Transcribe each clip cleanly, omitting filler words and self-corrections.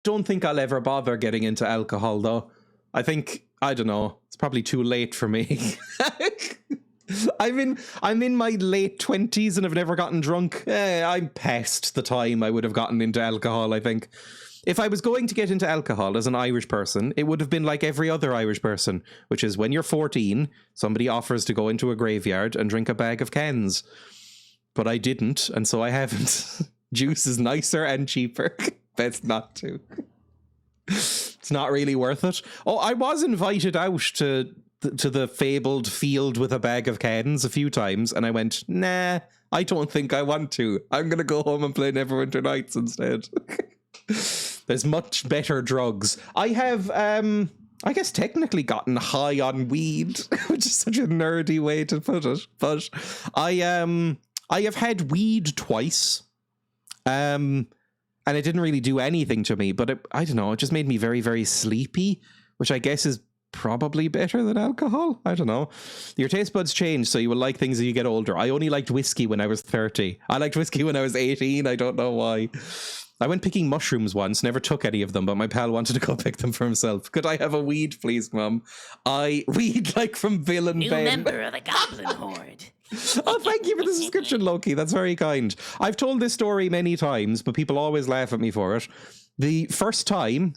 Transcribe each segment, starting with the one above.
don't think I'll ever bother getting into alcohol, though. I think, I don't know, it's probably too late for me. I'm in my late 20s and I've never gotten drunk. I'm past the time I would have gotten into alcohol, I think. If I was going to get into alcohol as an Irish person, it would have been like every other Irish person, which is when you're 14, somebody offers to go into a graveyard and drink a bag of cans. But I didn't, and so I haven't. Juice is nicer and cheaper. Best not to. It's not really worth it. Oh, I was invited out to the fabled field with a bag of cans a few times, and I went, nah, I don't think I want to. I'm going to go home and play Neverwinter Nights instead. There's much better drugs. I have, I guess, technically gotten high on weed, which is such a nerdy way to put it. But I have had weed twice, and it didn't really do anything to me. But I don't know, it just made me very, very sleepy, which I guess is probably better than alcohol. I don't know. Your taste buds change, so you will like things as you get older. I only liked whiskey when I was 30. I liked whiskey when I was 18. I don't know why. I went picking mushrooms once, never took any of them, but my pal wanted to go pick them for himself. Could I have a weed, please, Mum? Weed like from Bill and New Ben. member of the Goblin Horde. Oh, thank you for the subscription, Loki. That's very kind. I've told this story many times, but people always laugh at me for it. The first time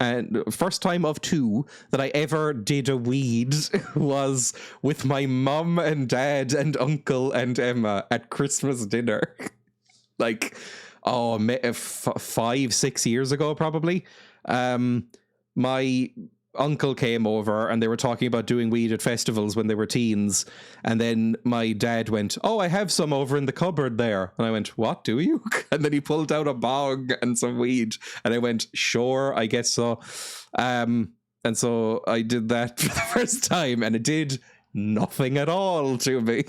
of two that I ever did a weed was with my mum and dad and uncle and Emma at Christmas dinner. Like, 5-6 years ago, probably. My uncle came over and they were talking about doing weed at festivals when they were teens. And then my dad went, oh, I have some over in the cupboard there. And I went, what, do you? And then he pulled out a bong and some weed. And I went, sure, I guess so. And so I did that for the first time and it did nothing at all to me.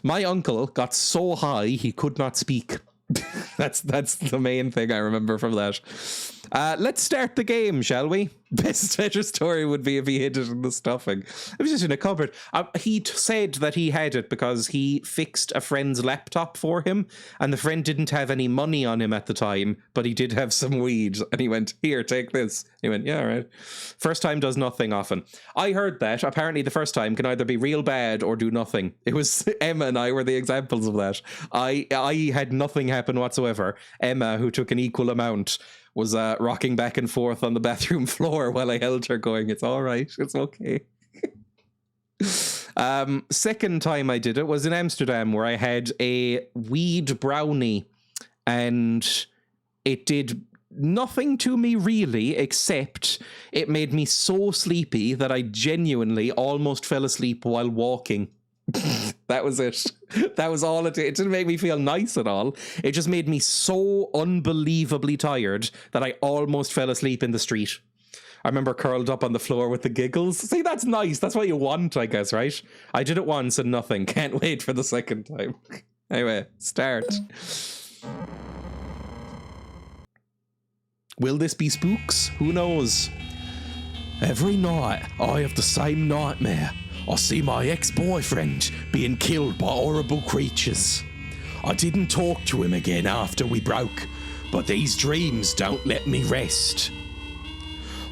My uncle got so high he could not speak. That's the main thing I remember from that. Let's start the game, shall we? Best better story would be if he hid it in the stuffing. It was just in a cupboard. He said that he had it because he fixed a friend's laptop for him, and the friend didn't have any money on him at the time, but he did have some weed, and he went, here, take this. He went, yeah, all right. First time does nothing often. I heard that. Apparently the first time can either be real bad or do nothing. It was Emma and I were the examples of that. I had nothing happen whatsoever. Emma, who took an equal amount, was rocking back and forth on the bathroom floor while I held her going, it's all right, it's okay. Second time I did it was in Amsterdam, where I had a weed brownie and it did nothing to me really, except it made me so sleepy that I genuinely almost fell asleep while walking. That was it. That was all it did. It didn't make me feel nice at all. It just made me so unbelievably tired that I almost fell asleep in the street. I remember curled up on the floor with the giggles. See, that's nice. That's what you want, I guess, right? I did it once and nothing. Can't wait for the second time. Anyway, start. Will this be spooks? Who knows? Every night, I have the same nightmare. I see my ex-boyfriend being killed by horrible creatures. I didn't talk to him again after we broke, but these dreams don't let me rest.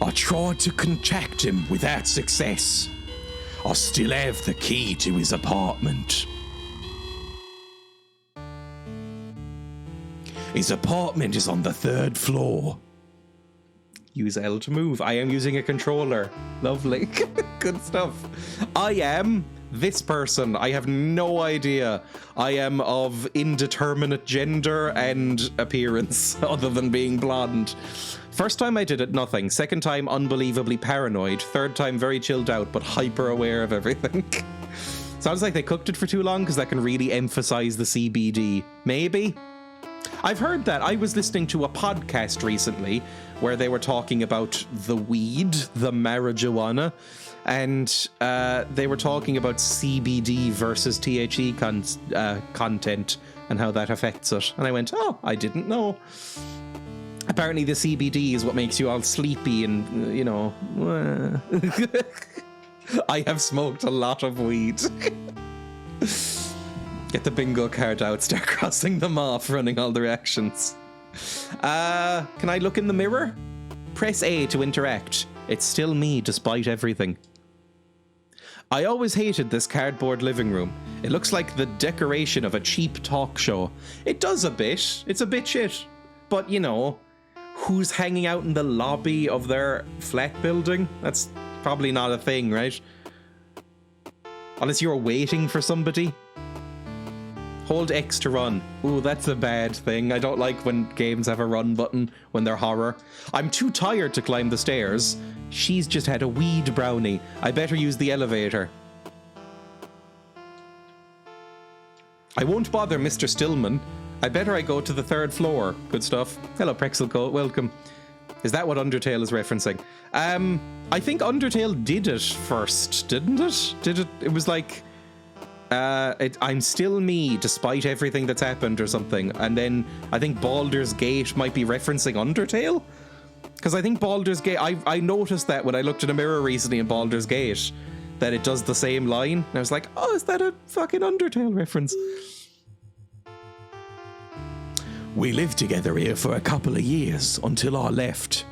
I tried to contact him without success. I still have the key to his apartment. His apartment is on the 3rd floor. Use L to move. I am using a controller. Lovely. Good stuff. I am this person. I have no idea. I am of indeterminate gender and appearance, other than being blonde. First time I did it, nothing. Second time, unbelievably paranoid. Third time, very chilled out, but hyper aware of everything. Sounds like they cooked it for too long, because that can really emphasize the CBD. Maybe? I've heard that. I was listening to a podcast recently where they were talking about the weed, the marijuana, and they were talking about CBD versus THC content and how that affects it. And I went, oh, I didn't know. Apparently the CBD is what makes you all sleepy and, you know. I have smoked a lot of weed. Get the bingo card out, start crossing them off, running all the reactions. Can I look in the mirror? Press A to interact. It's still me despite everything. I always hated this cardboard living room. It looks like the decoration of a cheap talk show. It does a bit. It's a bit shit. But, you know, who's hanging out in the lobby of their flat building? That's probably not a thing, right? Unless you're waiting for somebody. Hold X to run. Ooh, that's a bad thing. I don't like when games have a run button when they're horror. I'm too tired to climb the stairs. She's just had a weed brownie. I better use the elevator. I won't bother Mr. Stillman. I go to the 3rd floor. Good stuff. Hello, Prexelco. Welcome. Is that what Undertale is referencing? I think Undertale did it first, didn't it? It was like... I'm still me despite everything that's happened or something. And then I think Baldur's Gate might be referencing Undertale. Because I think Baldur's Gate, I noticed that when I looked in a mirror recently in Baldur's Gate, that it does the same line. And I was like, oh, is that a fucking Undertale reference? We lived together here for a couple of years until I left.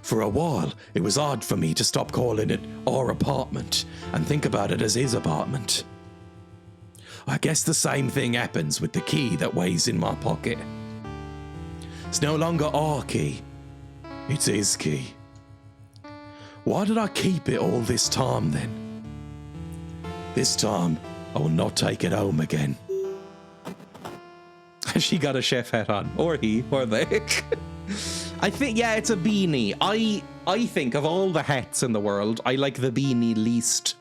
For a while, it was hard for me to stop calling it our apartment and think about it as his apartment. I guess the same thing happens with the key that weighs in my pocket. It's no longer our key, it's his key. Why did I keep it all this time then? This time, I will not take it home again. She got a chef hat on, or he, or they. I think, yeah, it's a beanie. I think of all the hats in the world, I like the beanie least.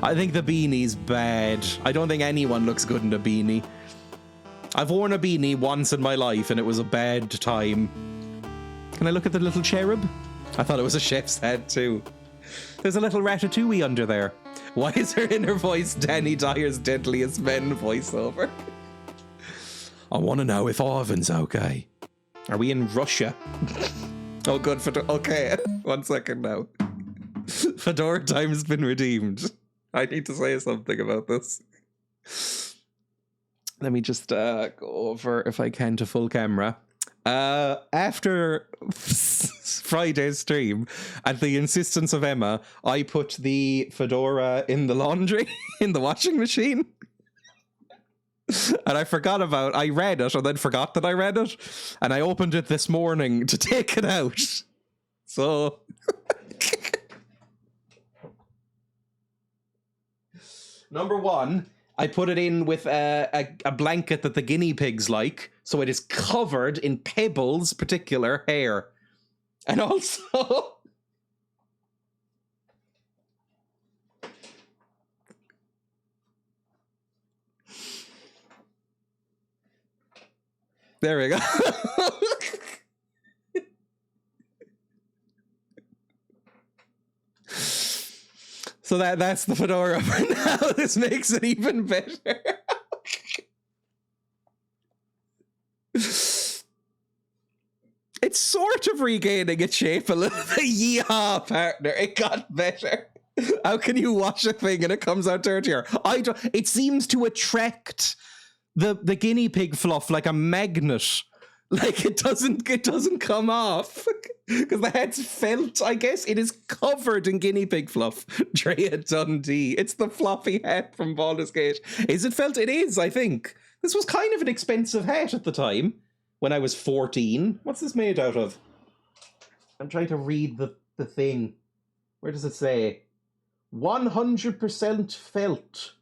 I think the beanie's bad. I don't think anyone looks good in a beanie. I've worn a beanie once in my life and it was a bad time. Can I look at the little cherub? I thought it was a chef's hat too. There's a little ratatouille under there. Why is her inner voice Danny Dyer's Deadliest Men voiceover? I want to know if Ivan's okay. Are we in Russia? Oh, good. Okay, 1 second now. Fedora time has been redeemed. I need to say something about this. Let me just go over, if I can, to full camera. After Friday's stream, at the insistence of Emma, I put the fedora in the laundry, in the washing machine. And I read it and then forgot that I read it. And I opened it this morning to take it out. So... Number one, I put it in with a blanket that the guinea pigs like. So it is covered in Pebble's particular hair. And also... There we go. So that's the fedora for now. This makes it even better. It's sort of regaining its shape a little bit. Yeehaw, partner. It got better. How can you wash a thing and it comes out dirtier? It seems to attract the guinea pig fluff like a magnet. Like it doesn't come off. Because the head's felt, I guess. It is covered in guinea pig fluff. Dreya Dundee. It's the floppy hat from Baldur's Gate. Is it felt? It is, I think. This was kind of an expensive hat at the time. When I was 14. What's this made out of? I'm trying to read the thing. Where does it say? 100% felt.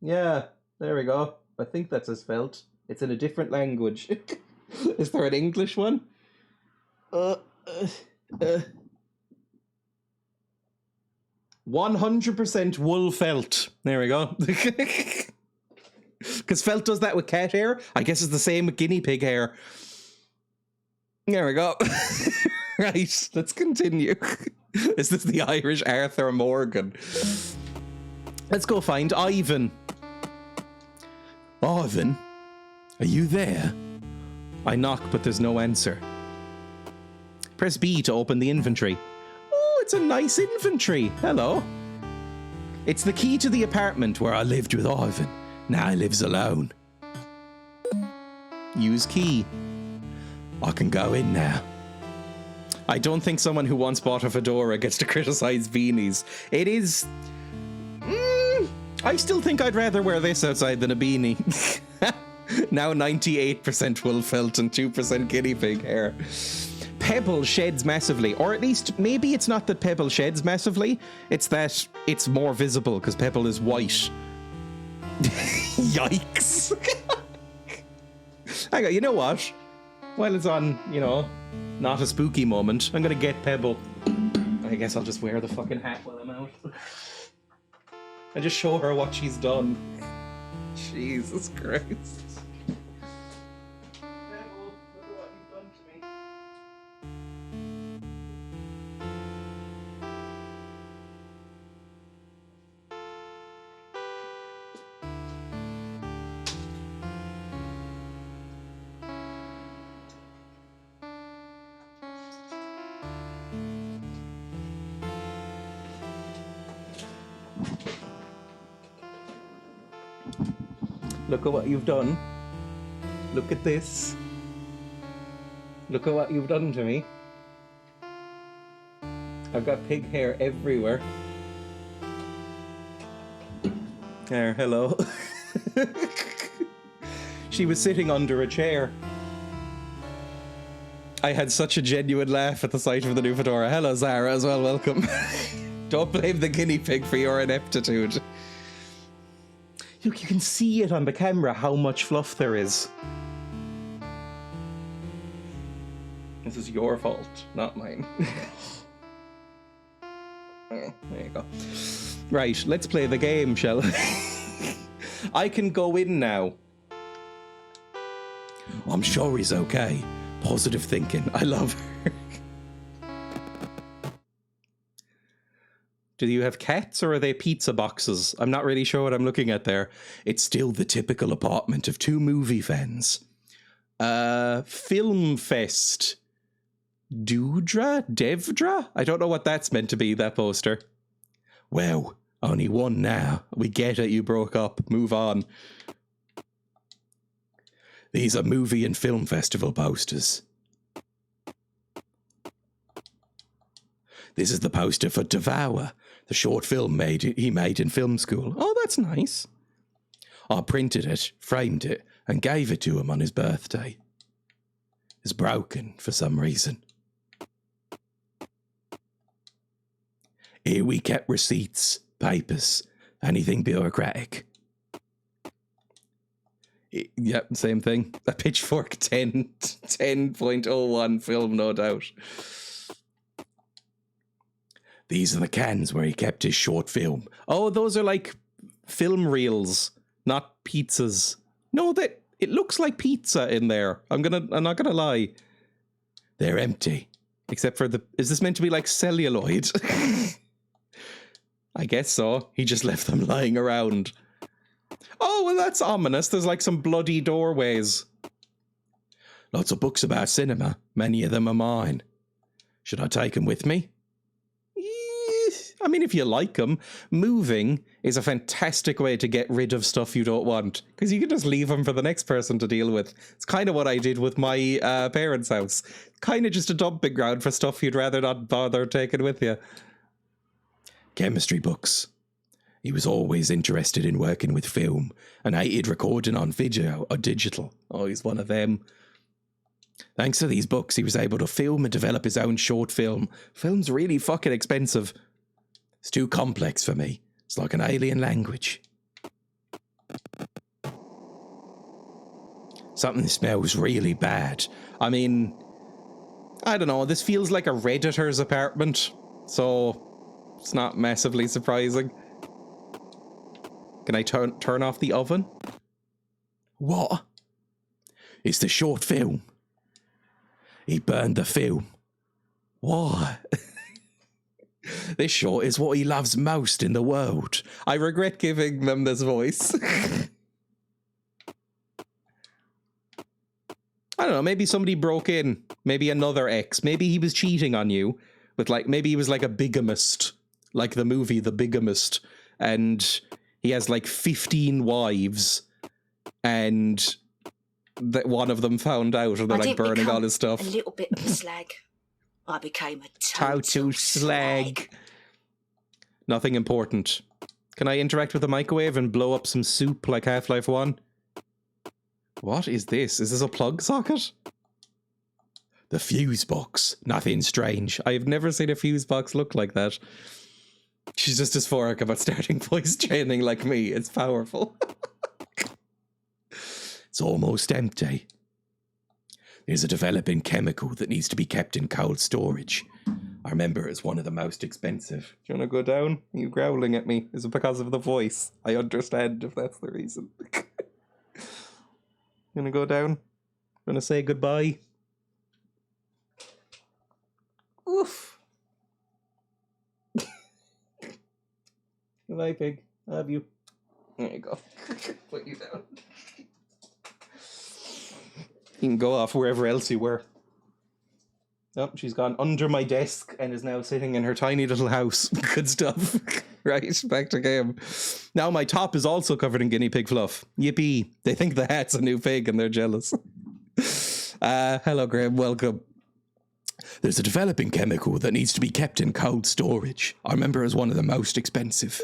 Yeah, there we go. I think that's as felt. It's in a different language. Is there an English one? 100% wool felt. There we go. Because felt does that with cat hair. I guess it's the same with guinea pig hair. There we go. Right, let's continue. Is this the Irish Arthur Morgan? Let's go find Ivan. Ivan, are you there? I knock, but there's no answer. Press B to open the inventory. Oh, it's a nice inventory. Hello. It's the key to the apartment where I lived with Ivan. Now he lives alone. Use key. I can go in now. I don't think someone who once bought a fedora gets to criticize beanies. It is... I still think I'd rather wear this outside than a beanie. Now 98% wool felt and 2% guinea pig hair. Pebble sheds massively, or at least maybe it's not that Pebble sheds massively, it's that it's more visible because Pebble is white. Yikes. Hang on, you know what? While it's on, you know, not a spooky moment, I'm gonna get Pebble. I guess I'll just wear the fucking hat while I'm out. And just show her what she's done. Jesus Christ. Pebble, look at what you've done to me. Look at what you've done. Look at this. Look at what you've done to me. I've got pig hair everywhere. There, hello. She was sitting under a chair. I had such a genuine laugh at the sight of the new fedora. Hello, Zara, as well, welcome. Don't blame the guinea pig for your ineptitude. Look, you can see it on the camera how much fluff there is. This is your fault, not mine. Oh, there you go. Right, let's play the game, shall we? I can go in now. I'm sure he's okay. Positive thinking. I love her. Do you have cats or are they pizza boxes? I'm not really sure what I'm looking at there. It's still the typical apartment of two movie fans. Film Fest. Devdra? I don't know what that's meant to be, that poster. Well, only one now. We get it, you broke up. Move on. These are movie and film festival posters. This is the poster for Devour, the short film he made in film school. Oh, that's nice. I printed it, framed it, and gave it to him on his birthday. It's broken for some reason. Here we kept receipts, papers, anything bureaucratic. Yep, same thing. A Pitchfork 10.01 film, no doubt. These are the cans where he kept his short film. Oh, those are like film reels, not pizzas. No, it looks like pizza in there. I'm not gonna lie. They're empty. Except for is this meant to be like celluloid? I guess so. He just left them lying around. Oh, well, that's ominous. There's like some bloody doorways. Lots of books about cinema. Many of them are mine. Should I take them with me? I mean, if you like them. Moving is a fantastic way to get rid of stuff you don't want, because you can just leave them for the next person to deal with. It's kind of what I did with my parents' house. Kind of just a dumping ground for stuff you'd rather not bother taking with you. Chemistry books. He was always interested in working with film and hated recording on video or digital. Oh, he's one of them. Thanks to these books, he was able to film and develop his own short film. Film's really fucking expensive. It's too complex for me. It's like an alien language. Something smells really bad. I mean, I don't know. This feels like a Redditor's apartment, so it's not massively surprising. Can I turn off the oven? What? It's the short film. He burned the film. Why? This short is what he loves most in the world. I regret giving them this voice. I don't know, maybe somebody broke in. Maybe another ex. Maybe he was cheating on you. With maybe he was like a bigamist. Like the movie The Bigamist. And he has like 15 wives. And that one of them found out, and they're I like didn't burning become all his stuff. a little bit of a slag. I became a Total slag. Nothing important. Can I interact with the microwave and blow up some soup like Half-Life 1? What is this? Is this a plug socket? The fuse box. Nothing strange. I have never seen a fuse box look like that. She's just dysphoric about starting voice training like me. It's powerful. It's almost empty. There's a developing chemical that needs to be kept in cold storage. I remember it's one of the most expensive. Do you want to go down? Are you growling at me? Is it because of the voice? I understand if that's the reason. You want to go down? You want to say goodbye? Oof. Goodbye, pig. I love you. There you go. Put you down. You can go off wherever else you were. Oh, she's gone under my desk and is now sitting in her tiny little house. Good stuff. Right, back to game. Now my top is also covered in guinea pig fluff. Yippee. They think the hat's a new pig and they're jealous. Hello, Graham. Welcome. There's a developing chemical that needs to be kept in cold storage. I remember it was one of the most expensive.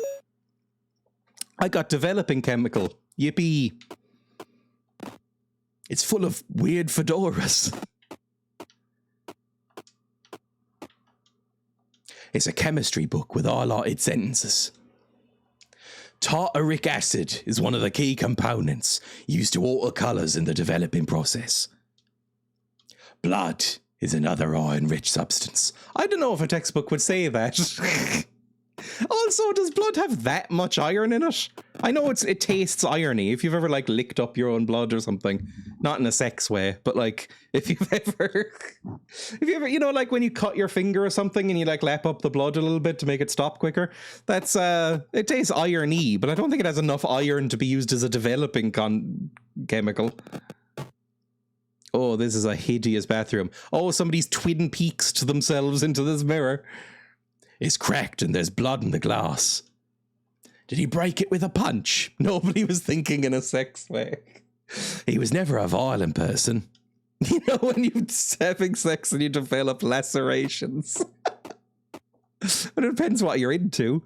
I got developing chemical. Yippee. It's full of weird fedoras. It's a chemistry book with highlighted sentences. Tartaric acid is one of the key components used to alter colours in the developing process. Blood is another iron-rich substance. I don't know if a textbook would say that. Also, does blood have that much iron in it? I know it tastes irony. If you've ever like licked up your own blood or something, not in a sex way, but like if you've ever, you know, like when you cut your finger or something and you like lap up the blood a little bit to make it stop quicker. That's it tastes irony, but I don't think it has enough iron to be used as a developing chemical. Oh, this is a hideous bathroom. Oh, somebody's Twin Peaks to themselves into this mirror. It's cracked and there's blood in the glass. Did he break it with a punch? Nobody was thinking in a sex way. He was never a violent person. You know when you're having sex and you develop lacerations? But it depends what you're into.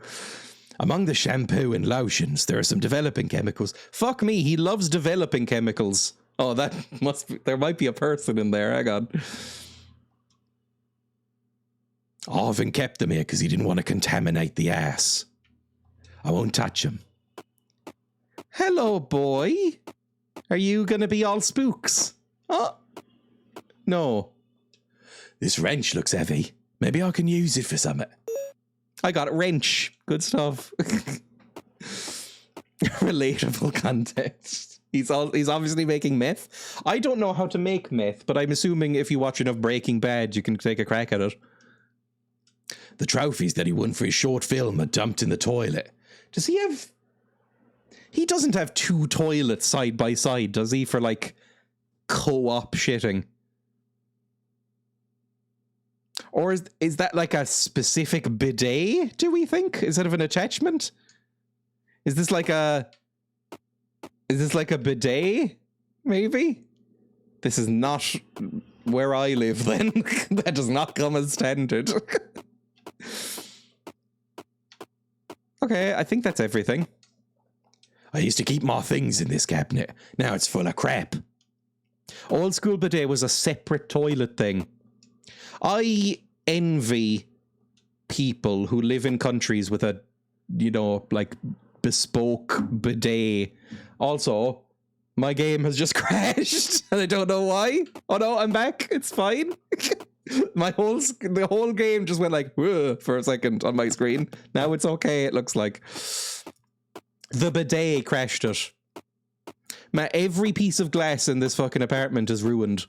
Among the shampoo and lotions, there are some developing chemicals. Fuck me, he loves developing chemicals. Oh, that must be, there might be a person in there. Hang on. Arvin kept them here because he didn't want to contaminate the ass. I won't touch him. Hello, boy. Are you going to be all spooks? Oh, no. This wrench looks heavy. Maybe I can use it for something. I got it. Wrench. Good stuff. Relatable context. He's obviously making meth. I don't know how to make meth, but I'm assuming if you watch enough Breaking Bad, you can take a crack at it. The trophies that he won for his short film are dumped in the toilet. Does he have... He doesn't have two toilets side by side, does he, for, like, co-op shitting? Or is that, like, a specific bidet, do we think, instead of an attachment? Is this like a bidet, maybe? This is not where I live, then. That does not come as standard. Okay, I think that's everything. I used to keep my things in this cabinet. Now it's full of crap. Old school bidet was a separate toilet thing. I envy people who live in countries with a, you know, like, bespoke bidet. Also, my game has just crashed, and I don't know why. Oh no, I'm back. It's fine. The whole game just went like, whoa, for a second on my screen. Now it's okay, it looks like. The bidet crashed it. Every piece of glass in this fucking apartment is ruined.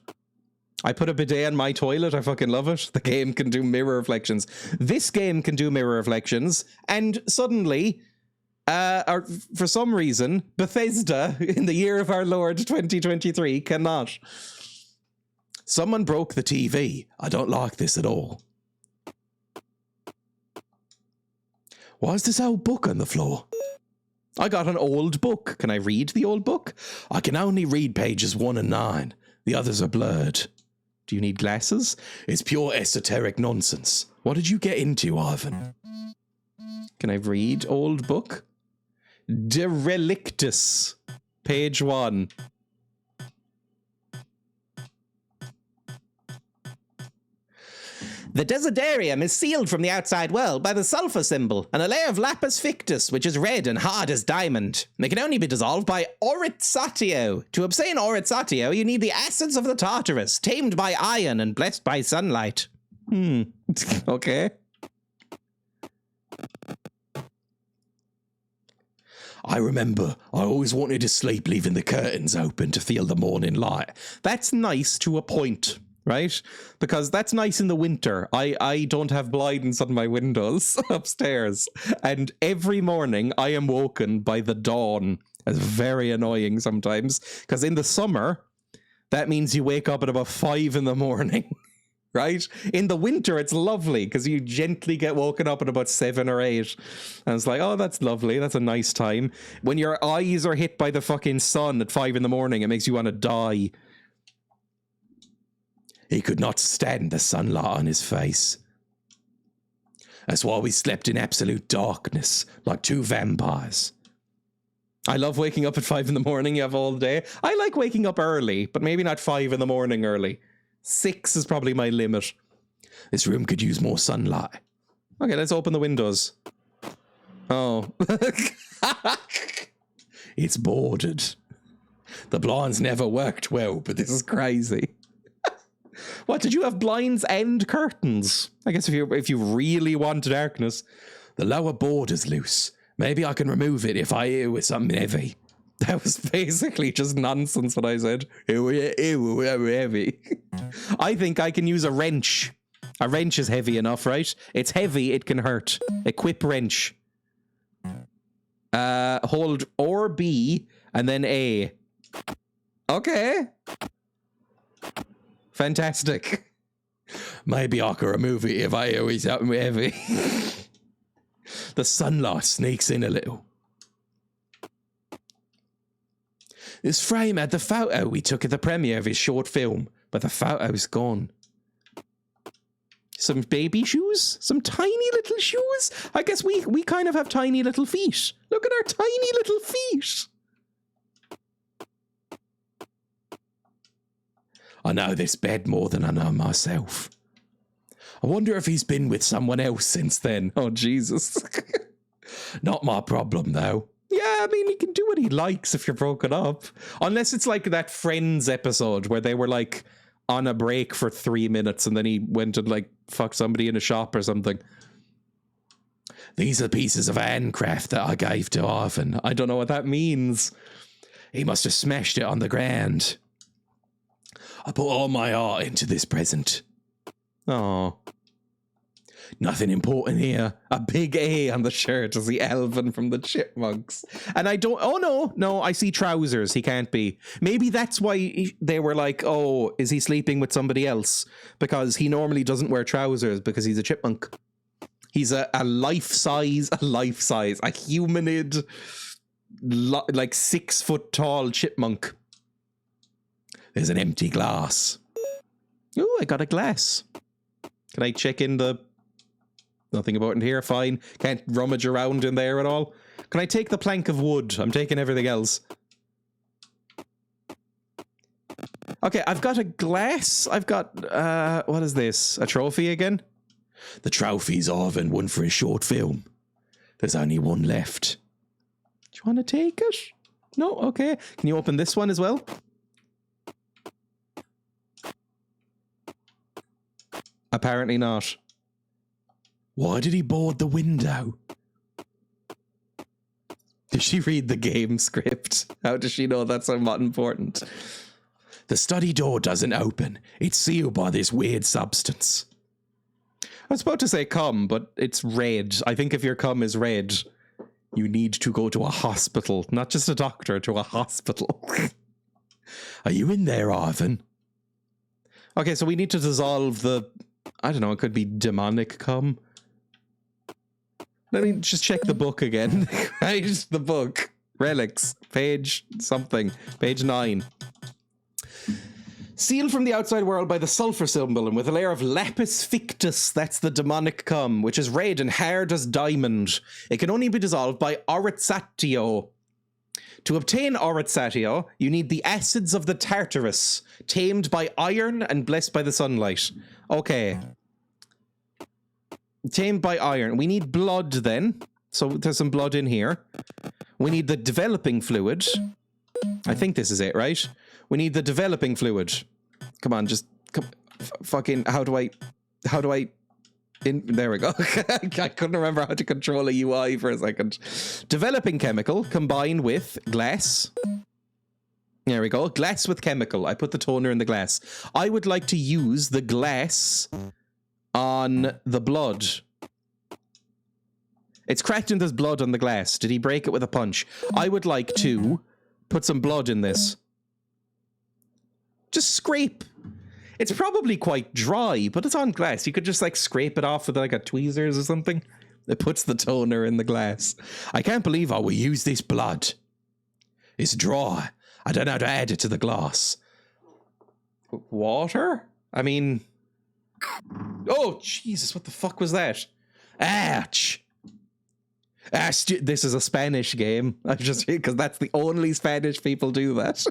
I put a bidet on my toilet, I fucking love it. The game can do mirror reflections. This game can do mirror reflections, and suddenly, or for some reason, Bethesda, in the year of our Lord 2023, cannot. Someone broke the TV. I don't like this at all. Why is this old book on the floor? I got an old book. Can I read the old book? I can only read pages 1 and 9. The others are blurred. Do you need glasses? It's pure esoteric nonsense. What did you get into, Ivan? Can I read old book? Derelictus. Page 1. The desiderium is sealed from the outside world by the sulfur symbol and a layer of lapis fictus, which is red and hard as diamond. They can only be dissolved by oritsatio. To obtain oritsatio, you need the acids of the Tartarus, tamed by iron and blessed by sunlight. Okay. I remember I always wanted to sleep leaving the curtains open to feel the morning light. That's nice to a point. Right? Because that's nice in the winter. I don't have blinds on my windows upstairs. And every morning I am woken by the dawn. It's very annoying sometimes. Because in the summer, that means you wake up at about 5 in the morning. Right? In the winter, it's lovely because you gently get woken up at about 7 or 8. And it's like, oh, that's lovely. That's a nice time. When your eyes are hit by the fucking sun at 5 in the morning, it makes you want to die. He could not stand the sunlight on his face. That's why we slept in absolute darkness, like 2 vampires. I love waking up at 5 in the morning, you have all day. I like waking up early, but maybe not 5 in the morning early. 6 is probably my limit. This room could use more sunlight. Okay, let's open the windows. Oh. It's boarded. The blinds never worked well, but this is crazy. What, did you have blinds and curtains? I guess if you really want darkness. The lower board is loose. Maybe I can remove it if I hit with something heavy. That was basically just nonsense what I said. It was heavy. I think I can use a wrench. A wrench is heavy enough, right? It's heavy, it can hurt. Equip wrench. Hold or B and then A. Okay. Fantastic. Maybe I can remove it if I always happen heavy. The sunlight sneaks in a little. This frame had the photo we took at the premiere of his short film, but the photo's gone. Some baby shoes? Some tiny little shoes? I guess we kind of have tiny little feet. Look at our tiny little feet. I know this bed more than I know myself. I wonder if he's been with someone else since then. Oh, Jesus. Not my problem, though. Yeah, I mean, he can do what he likes if you're broken up. Unless it's like that Friends episode where they were, like, on a break for 3 minutes and then he went and, like, fucked somebody in a shop or something. These are pieces of handcraft that I gave to Ivan. I don't know what that means. He must have smashed it on the ground. I put all my heart into this present. Oh. Nothing important here. A big A on the shirt is the Alvin from the Chipmunks. And I don't... Oh, no, I see trousers. He can't be. Maybe that's why they were like, oh, is he sleeping with somebody else? Because he normally doesn't wear trousers because he's a chipmunk. He's a life-size, a humanid, like 6 foot tall chipmunk. There's an empty glass. Oh, I got a glass. Can I check in the... Nothing important here, fine. Can't rummage around in there at all. Can I take the plank of wood? I'm taking everything else. Okay, I've got a glass. I've got, what is this? A trophy again? The trophy's Ivan won for his short film. There's only one left. Do you want to take it? No? Okay. Can you open this one as well? Apparently not. Why did he board the window? Did she read the game script? How does she know that's not important? The study door doesn't open. It's sealed by this weird substance. I was about to say cum, but it's red. I think if your cum is red, you need to go to a hospital. Not just a doctor, to a hospital. Are you in there, Ivan? Okay, so we need to dissolve the... I don't know, it could be demonic cum. Let me just check the book again. Right, the book. Relics. Page something. Page 9. Sealed from the outside world by the sulfur symbol and with a layer of lapis fictus, that's the demonic cum, which is red and hard as diamond. It can only be dissolved by Oritsatio. To obtain Oritsatio, you need the acids of the Tartarus, tamed by iron and blessed by the sunlight. Okay. Tamed by iron. We need blood then. So there's some blood in here. We need the developing fluid. I think this is it, right? We need the developing fluid. Come on, just fucking. How do I? There we go. I couldn't remember how to control a UI for a second. Developing chemical combined with glass. There we go. Glass with chemical. I put the toner in the glass. I would like to use the glass on the blood. It's cracked and there's blood on the glass. Did he break it with a punch? I would like to put some blood in this. Just scrape. It's probably quite dry, but it's on glass. You could just like scrape it off with like a tweezers or something. It puts the toner in the glass. I can't believe how we use this blood. It's dry. I don't know how to add it to the glass. Water? I mean... Oh, Jesus, what the fuck was that? Ouch! This is a Spanish game. I just because that's the only Spanish people do that.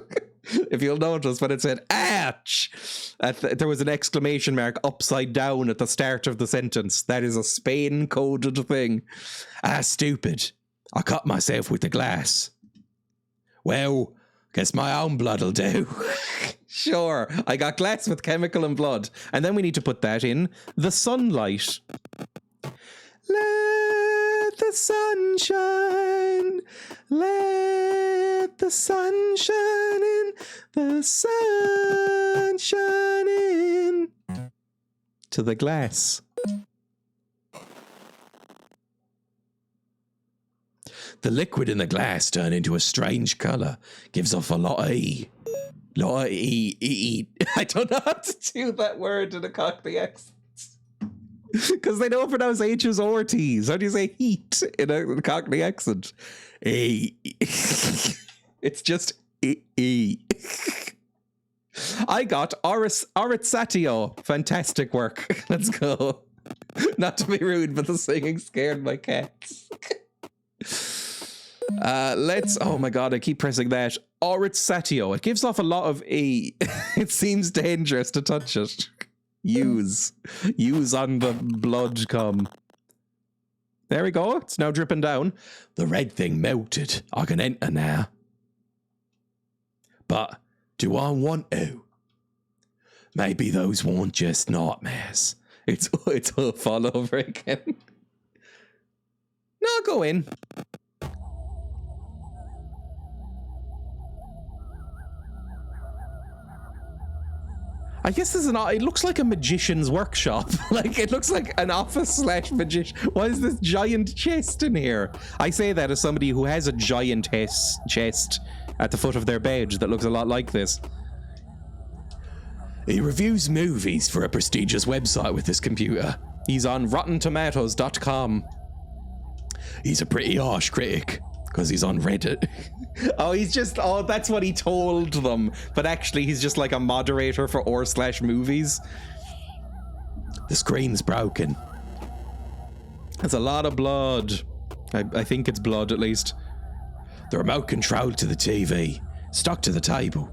If you'll notice when it said ouch, there was an exclamation mark upside down at the start of the sentence. That is a Spain coded thing. Stupid. I cut myself with the glass. Well, guess my own blood'll do. Sure, I got glass with chemical and blood. And then we need to put that in the sunlight. Let the sun shine, let the sun shine in, the sun shine in to the glass. The liquid in the glass turned into a strange colour, gives off a lot of I don't know how to do that word in a Cockney accent. Because they don't pronounce H's or T's. How do you say heat in a Cockney accent? It's just E. I got Oritsatio. Fantastic work. Let's go. Not to be rude, but the singing scared my cats. Oh my god, I keep pressing that. Oritsatio. It gives off a lot of E. It seems dangerous to touch it. Use on the blood cum. There we go. It's now dripping down. The red thing melted. I can enter now. But do I want to? Maybe those weren't just nightmares. It's all over again. No, go in. I guess it looks like a magician's workshop. Like, it looks like an office / magician. Why is this giant chest in here? I say that as somebody who has a giant chest at the foot of their bed that looks a lot like this. He reviews movies for a prestigious website with his computer. He's on RottenTomatoes.com. He's a pretty harsh critic, because he's on Reddit. That's what he told them. But actually, he's just like a moderator for r/movies. The screen's broken. That's a lot of blood. I think it's blood, at least. The remote control to the TV, stuck to the table.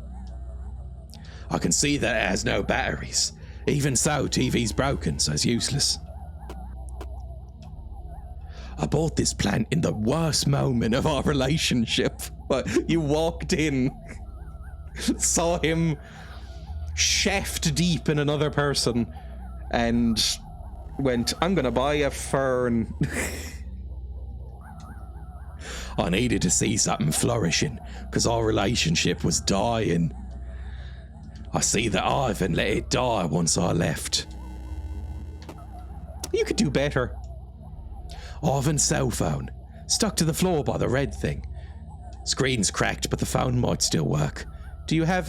I can see that it has no batteries. Even so, TV's broken, so it's useless. I bought this plant in the worst moment of our relationship. But you walked in, saw him shaft deep in another person, and went, I'm gonna buy a fern. I needed to see something flourishing, because our relationship was dying. I see that Ivan let it die once I left. You could do better. Ivan's cell phone, stuck to the floor by the red thing. Screen's cracked, but the phone might still work. Do you have,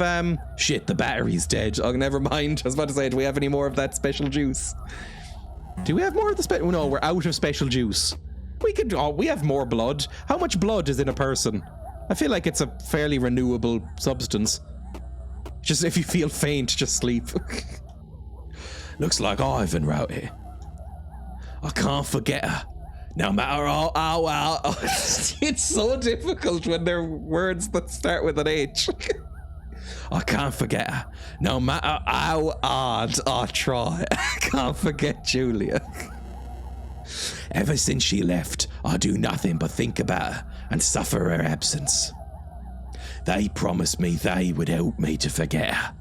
shit, the battery's dead. Oh, never mind. I was about to say, do we have any more of that special juice? Do we have more of the special? No, we're out of special juice. we have more blood. How much blood is in a person? I feel like it's a fairly renewable substance. Just if you feel faint, just sleep. Looks like Ivan wrote it. I can't forget her. No matter how it's so difficult when there are words that start with an H. I can't forget her. No matter how hard I try, I can't forget Julia. Ever since she left, I do nothing but think about her and suffer her absence. They promised me they would help me to forget her.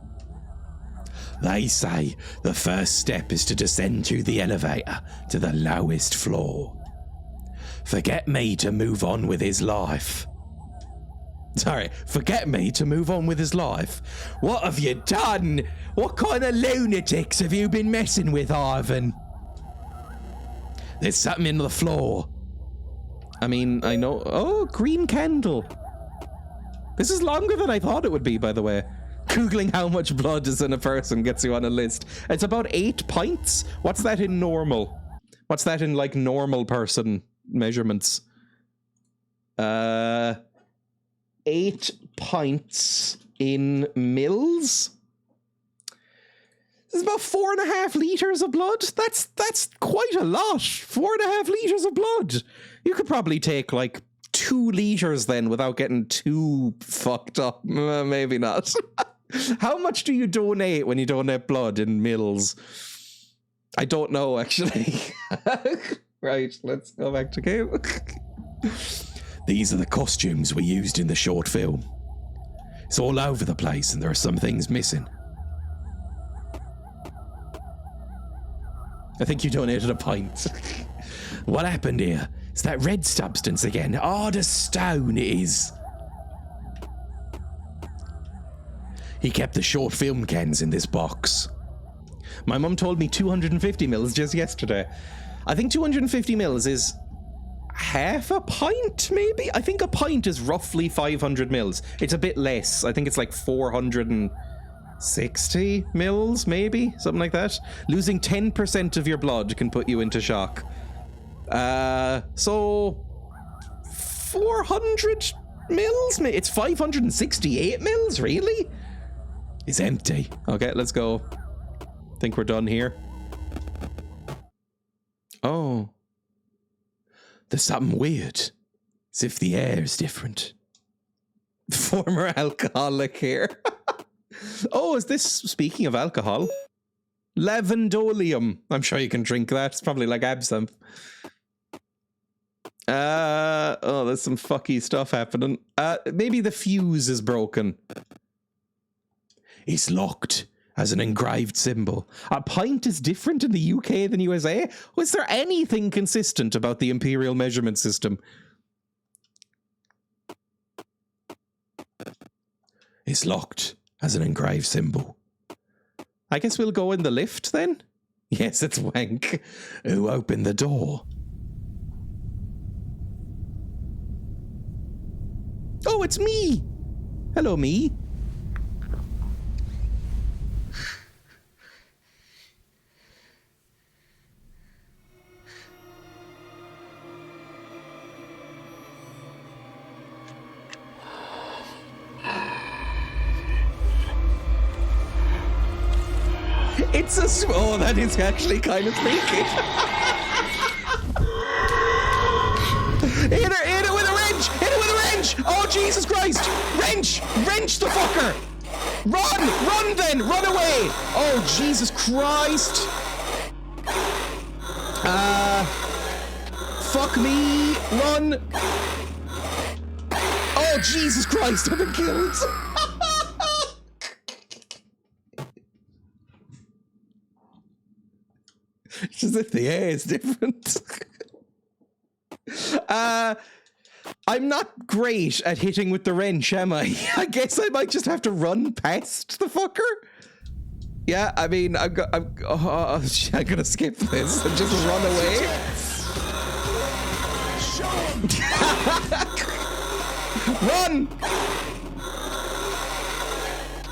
They say the first step is to descend through the elevator to the lowest floor. Forget me to move on with his life. Sorry, forget me to move on with his life? What have you done? What kind of lunatics have you been messing with, Ivan? There's something in the floor. I mean, I know... Oh, green candle. This is longer than I thought it would be, by the way. Googling how much blood is in a person gets you on a list. It's about 8 pints. What's that in normal? What's that in, like, normal person measurements? 8 pints in mils? This is about 4.5 liters of blood. That's quite a lot. 4.5 liters of blood. You could probably take like 2 liters then without getting too fucked up. Maybe not. How much do you donate when you donate blood in mils? I don't know, actually. Right, let's go back to game. These are the costumes we used in the short film. It's all over the place and there are some things missing. I think you donated a pint. What happened here? It's that red substance again. Hard as stone it is. He kept the short film cans in this box. My mum told me 250 mils just yesterday. I think 250 mils is half a pint, maybe? I think a pint is roughly 500 mils. It's a bit less. I think it's like 460 mils, maybe? Something like that. Losing 10% of your blood can put you into shock. So 400 mils? It's 568 mils, really? It's empty. Okay, let's go. Think we're done here. Oh. There's something weird. As if the air is different. Former alcoholic here. Oh, is this, speaking of alcohol? Lavandolium. I'm sure you can drink that. It's probably like absinthe. Oh, there's some fucky stuff happening. Maybe the fuse is broken. It's locked as an engraved symbol. A pint is different in the UK than USA? Was there anything consistent about the imperial measurement system? It's locked as an engraved symbol. I guess we'll go in the lift then? Yes, it's wank. Who opened the door? Oh, it's me! Hello, me. It's a... Oh, that is actually kind of freaky. Hit it with a wrench! Hit it with a wrench! Oh, Jesus Christ! Wrench! Wrench the fucker! Run! Run then! Run away! Oh, Jesus Christ! Fuck me! Run! Oh, Jesus Christ! I've been killed! It's as if the air is different. I'm not great at hitting with the wrench, am I? I guess I might just have to run past the fucker. Yeah, I mean, I'm gonna skip this and just run away. Run!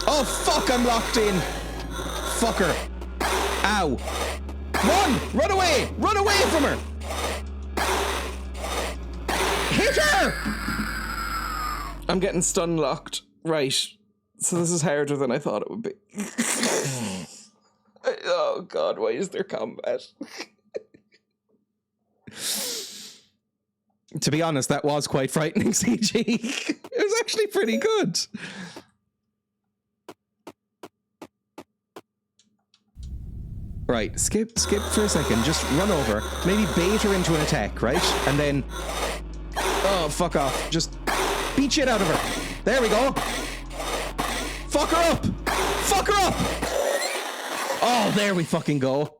Oh, fuck, I'm locked in. Fucker. Ow. Run! Run away! Run away from her! Hit her! I'm getting stun locked. Right. So this is harder than I thought it would be. Oh god, why is there combat? To be honest, that was quite frightening, CG. It was actually pretty good. Right, skip for a second. Just run over. Maybe bait her into an attack, right? And then... Oh, fuck off. Just beat shit out of her. There we go. Fuck her up. Fuck her up. Oh, there we fucking go.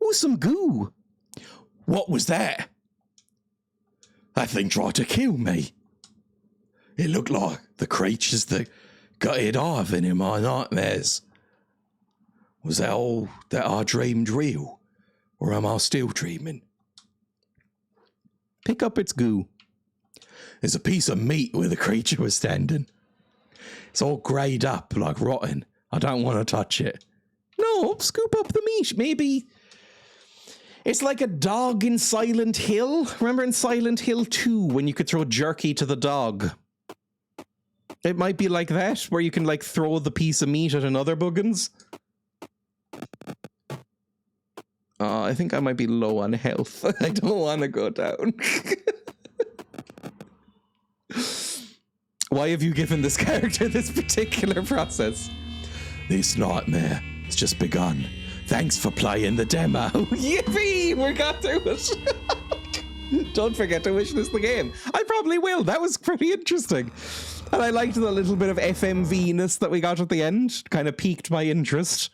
Ooh, some goo. What was that? That thing tried to kill me. It looked like the creatures that got it off in my nightmares. Was that all that I dreamed real? Or am I still dreaming? Pick up its goo. There's a piece of meat where the creature was standing. It's all greyed up, like rotten. I don't want to touch it. No, scoop up the meat. Maybe it's like a dog in Silent Hill. Remember in Silent Hill 2 when you could throw jerky to the dog? It might be like that, where you can like throw the piece of meat at another buggins. I think I might be low on health. I don't want to go down. Why have you given this character this particular process? This nightmare has just begun. Thanks for playing the demo. Yippee! We got through it. Don't forget to wishlist the game. I probably will. That was pretty interesting. And I liked the little bit of FMV-ness that we got at the end. Kind of piqued my interest.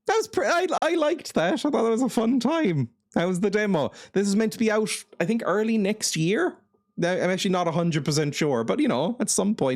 That was I liked that. I thought that was a fun time. That was the demo. This is meant to be out, I think, early next year. I'm actually not 100% sure, but, you know, at some point.